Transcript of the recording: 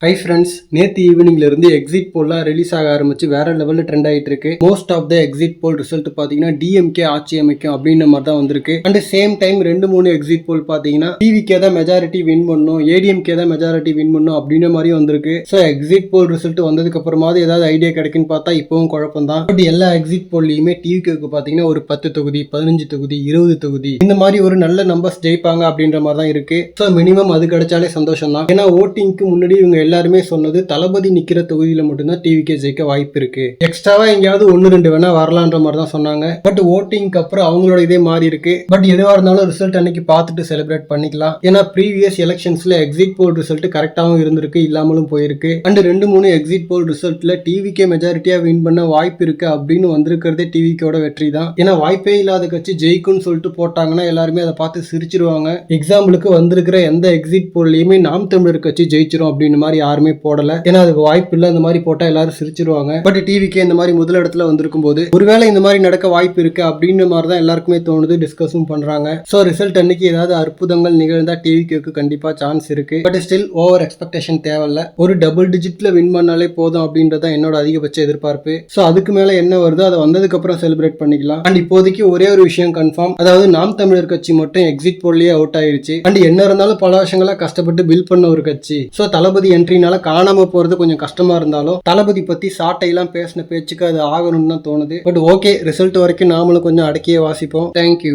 Hi friends, நேற்று ஈவினிங்ல இருந்து எக்ஸிட் போல்லாம் ரிலீஸ் ஆக ஆரம்பிச்சு வேற லெவலில் ட்ரெண்ட் ஆகிட்டு இருக்கு. Most of the exit poll result பார்த்தீங்கன்னா டிஎம்கே ஆட்சி அமைக்கும் அப்படின்ற மாதிரி தான் வந்திருக்கு. And same time 2-3 exit poll பார்த்தீங்கன்னா டிவிக்கே தான் மெஜாரிட்டி வின் பண்ணும், ஏடிஎம்கே தான் மெஜாரிட்டி வின் பண்ணும் அப்படின்ற மாதிரி வந்திருக்கு. ஸோ எக்ஸிட் போல் ரிசல்ட் வந்ததுக்கு அப்புறமாவது ஏதாவது ஐடியா கிடைக்குன்னு பார்த்தா இப்பவும் குழப்பம் தான். பட் எல்லா எக்ஸிட் போல்லையுமே டிவிக்கு பார்த்தீங்கன்னா ஒரு 10 தொகுதி, 15 தொகுதி, 20 தொகுதி இந்த மாதிரி ஒரு நல்ல நம்பர்ஸ் ஜெயிப்பாங்க அப்படின்ற மாதிரி தான் இருக்கு. ஸோ மினிமம் அது கிடைச்சாலே சந்தோஷம் தான். ஏன்னா ஓட்டிங்க்கு முன்னாடி இவங்க எல்லாருமே சொன்னது தளபதி நிக்கிற தொகுதியில மட்டும்தான் டிவிக்கே ஜெயிக்க வாய்ப்பு இருக்கு. எக்ஸ்ட்ராவா எங்கேயாவது 1-2 வேணா வரலான்ற மாதிரி தான் சொன்னாங்க. பட் ஓட்டிங்க்கு அப்புறம் அவங்களோட இதே மாறி இருக்கு. பட் எதுவா இருந்தாலும் ரிசல்ட் அன்னைக்கு பார்த்துட்டு செலிப்ரேட் பண்ணிக்கலாம். ஏன்னா ப்ரீவியஸ் எலெக்ஷன்ஸ்ல எக்ஸிட் போல் ரிசல்ட் கரெக்டாகவும் இருந்திருக்கு, இல்லாமலும் போயிருக்கு. அண்ட் 2-3 எக்ஸிட் போல் ரிசல்ட்ல டிவிக்கே மெஜாரிட்டியா வின் பண்ண வாய்ப்பு இருக்கு அப்படின்னு வந்திருக்கிறதே டிவிக்கோட வெற்றி தான். ஏன்னா வாய்ப்பே இல்லாத கட்சி ஜெயிக்கும்னு சொல்லிட்டு போட்டாங்கன்னா எல்லாருமே அதை பார்த்து சிரிச்சிருவாங்க. எக்ஸாம்பிளுக்கு வந்திருக்கிற எந்த எக்ஸிட் போல்லையுமே நாம் தமிழர் கட்சி ஜெயிச்சிரும் அப்படின்னு மாதிரி யாருமே போடல. ஏன்னா அதுக்கு வாய்ப்பு இல்ல, அந்த மாதிரி போட்டா எல்லாரும் சிரிச்சிருவாங்க. பட் டிவிக்கே இந்த மாதிரி முதல் இடத்துல வந்திருக்கும் போது ஒருவேளை இந்த மாதிரி நடக்க வாய்ப்பு இருக்கு அப்படின்ற மாதிரி தான் எல்லாருக்குமே தோணுது, டிஸ்கஸும் பண்றாங்க. சோ ரிசல்ட் அன்னைக்கு ஏதாவது அற்புதங்கள் நிகழ்ந்தா டிவிக்கு கண்டிப்பா சான்ஸ் இருக்கு. பட் ஸ்டில் ஓவர் எக்ஸ்பெக்டேஷன் தேவையில்ல. ஒரு டபுள் டிஜிட்ல வின் பண்ணாலே போதும் அப்படின்றத என்னோட அதிகபட்ச எதிர்பார்ப்பு. சோ அதுக்கு மேல என்ன வருதோ அதை வந்ததுக்கு அப்புறம் செலிப்ரேட் பண்ணிக்கலாம். அண்ட் இப்போதைக்கு ஒரே ஒரு விஷயம் கன்ஃபார்ம், அதாவது நாம் தமிழர் கட்சி மட்டும் எக்ஸிட் போல்லேயே அவுட் ஆயிருச்சு. அண்ட் என்ன இருந்தாலும் பல வருஷங்களா கஷ்டப்பட்டு பில் பண்ண ஒரு கட்சி. சோ தளபதி என்ட்ரினால காணாம போறது கொஞ்சம் கஷ்டமா இருந்தாலும் தளபதி பத்தி சாட்டையெல்லாம் பேசின பேச்சுக்கு அது ஆகணும்னு தான் தோணுது. பட் ஓகே, ரிசல்ட் வரைக்கும் நாமளும் கொஞ்சம் அடக்கியே வாசிப்போம். தேங்க்யூ.